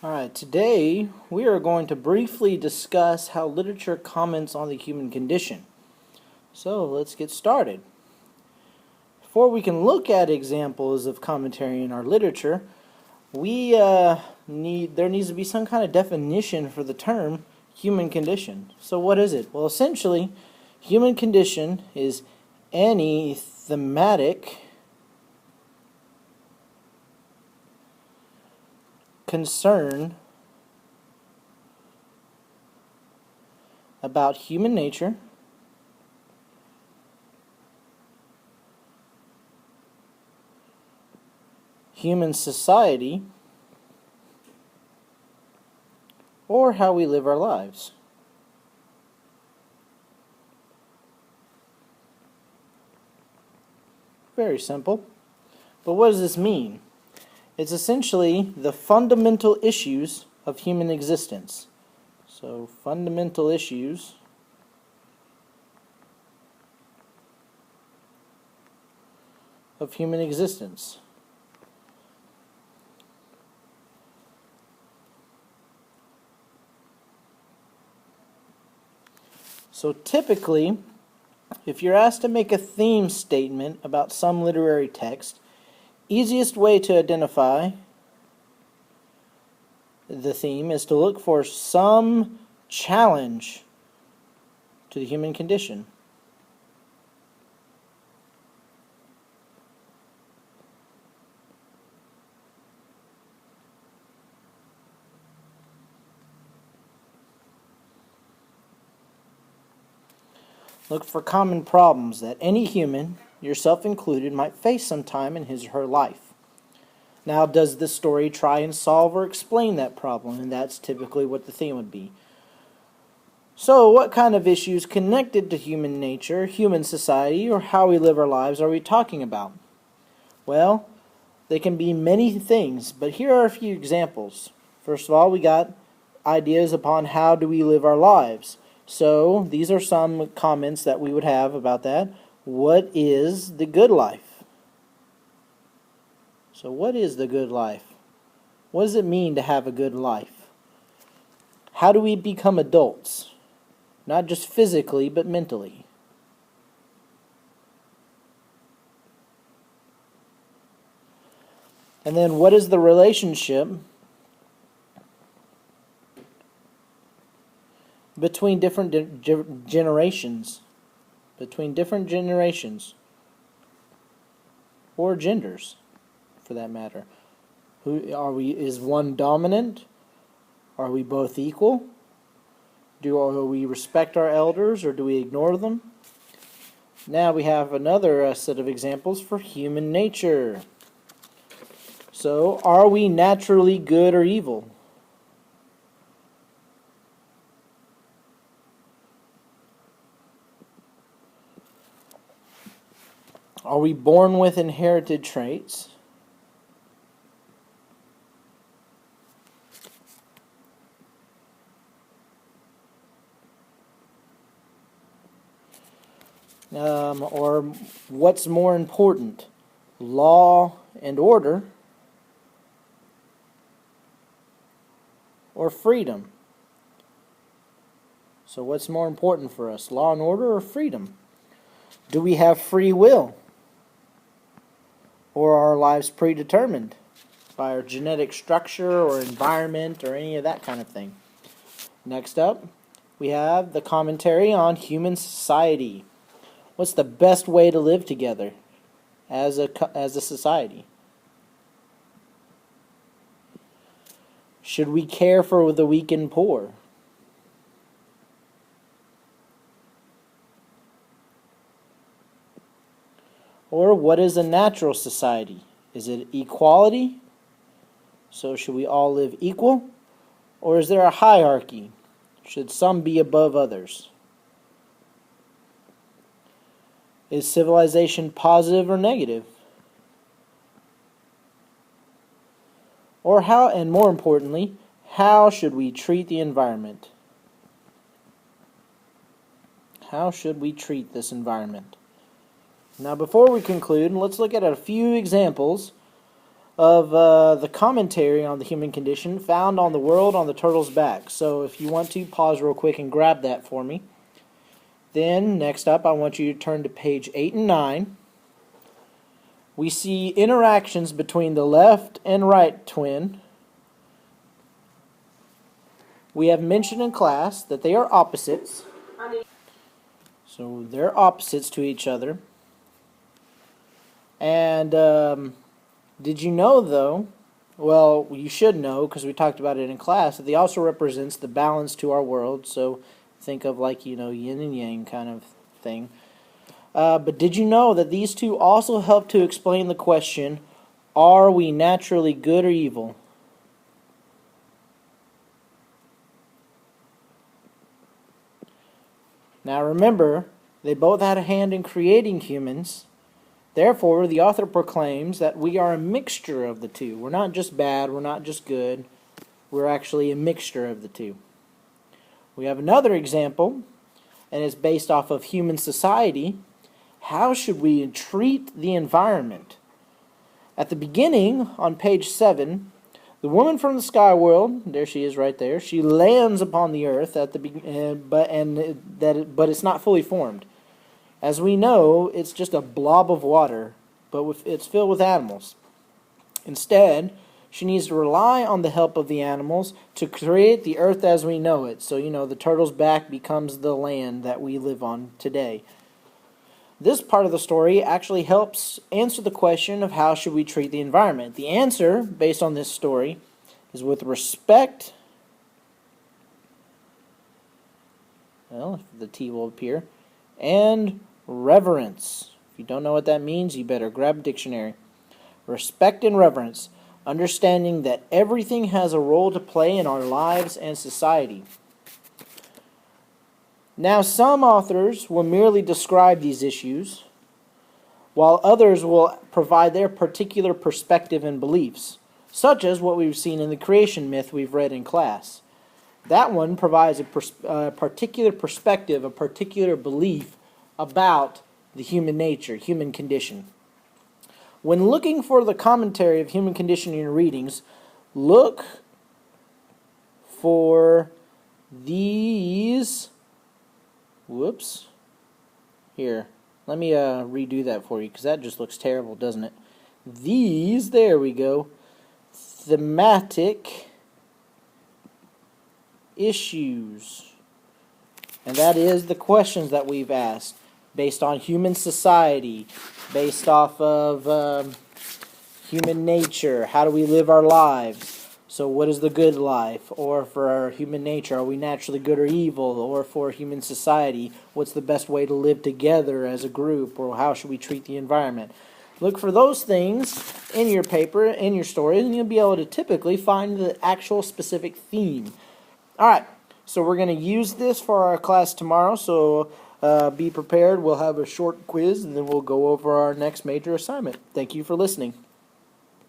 Alright, today we are going to briefly discuss how literature comments on the human condition. So let's get started. Before we can look at examples of commentary in our literature, there needs to be some kind of definition for the term human condition. So what is it? Well, essentially, human condition is any thematic concern about human nature, human society, or how we live our lives. Very simple. But what does this mean? It's essentially the fundamental issues of human existence. So, fundamental issues of human existence. So typically, if you're asked to make a theme statement about some literary text, easiest way to identify the theme is to look for some challenge to the human condition. Look for common problems that any human, yourself included, might face sometime in his or her life. Now, does this story try and solve or explain that problem? And that's typically what the theme would be. So, what kind of issues connected to human nature, human society, or how we live our lives are we talking about? Well, they can be many things, but here are a few examples. First of all, we got ideas upon how do we live our lives. So, these are some comments that we would have about that. What is the good life? So, what is the good life? What does it mean to have a good life? How do we become adults? Not just physically, but mentally. And then, what is the relationship between different generations? Between different generations. Or genders, for that matter. Is one dominant? Are we both equal? Do we respect our elders, or do we ignore them? Now we have another set of examples for human nature. So, are we naturally good or evil? Are we born with inherited traits? Or what's more important, law and order or freedom? So what's more important for us, law and order or freedom? Do we have free will? Or are our lives predetermined by our genetic structure or environment or any of that kind of thing? Next up, we have the commentary on human society. What's the best way to live together as a society? Should we care for the weak and poor? Or what is a natural society? Is it equality? So should we all live equal? Or is there a hierarchy? Should some be above others? Is civilization positive or negative? Or how, and more importantly, how should we treat the environment? How should we treat this environment? Now, before we conclude, let's look at a few examples of the commentary on the human condition found on the World on the Turtle's Back. So if you want to, pause real quick and grab that for me. Then, next up, I want you to turn to page 8 and 9. We see interactions between the left and right twin. We have mentioned in class that they are opposites. So they're opposites to each other. And did you know, though, well, you should know because we talked about it in class, that they also represents the balance to our world. So think of like, yin and yang kind of thing. But did you know that these two also help to explain the question, are we naturally good or evil? Now remember, they both had a hand in creating humans. Therefore, the author proclaims that we are a mixture of the two. We're not just bad, we're not just good. We're actually a mixture of the two. We have another example, and it's based off of human society. How should we treat the environment? At the beginning, on page 7, the woman from the sky world, there she is right there, she lands upon the earth at the but it's not fully formed. As we know, it's just a blob of water, but it's filled with animals. Instead, she needs to rely on the help of the animals to create the earth as we know it. So, the turtle's back becomes the land that we live on today. This part of the story actually helps answer the question of how should we treat the environment. The answer, based on this story, is with respect. Well, the T will appear. And reverence. If you don't know what that means, you better grab a dictionary. Respect and reverence. Understanding that everything has a role to play in our lives and society. Now, some authors will merely describe these issues, while others will provide their particular perspective and beliefs, such as what we've seen in the creation myth we've read in class. That one provides a particular perspective, a particular belief about the human nature, human condition. When looking for the commentary of human condition in your readings, look for these. Here, let me redo that for you because that just looks terrible, doesn't it? There we go. Thematic issues. And that is the questions that we've asked based on human society, based off of human nature. How do we live our lives? So what is the good life? Or for our human nature, are we naturally good or evil? Or for human society, what's the best way to live together as a group? Or how should we treat the environment? Look for those things in your paper, in your story, and you'll be able to typically find the actual specific theme. Alright, so we're going to use this for our class tomorrow, so be prepared. We'll have a short quiz, and then we'll go over our next major assignment. Thank you for listening.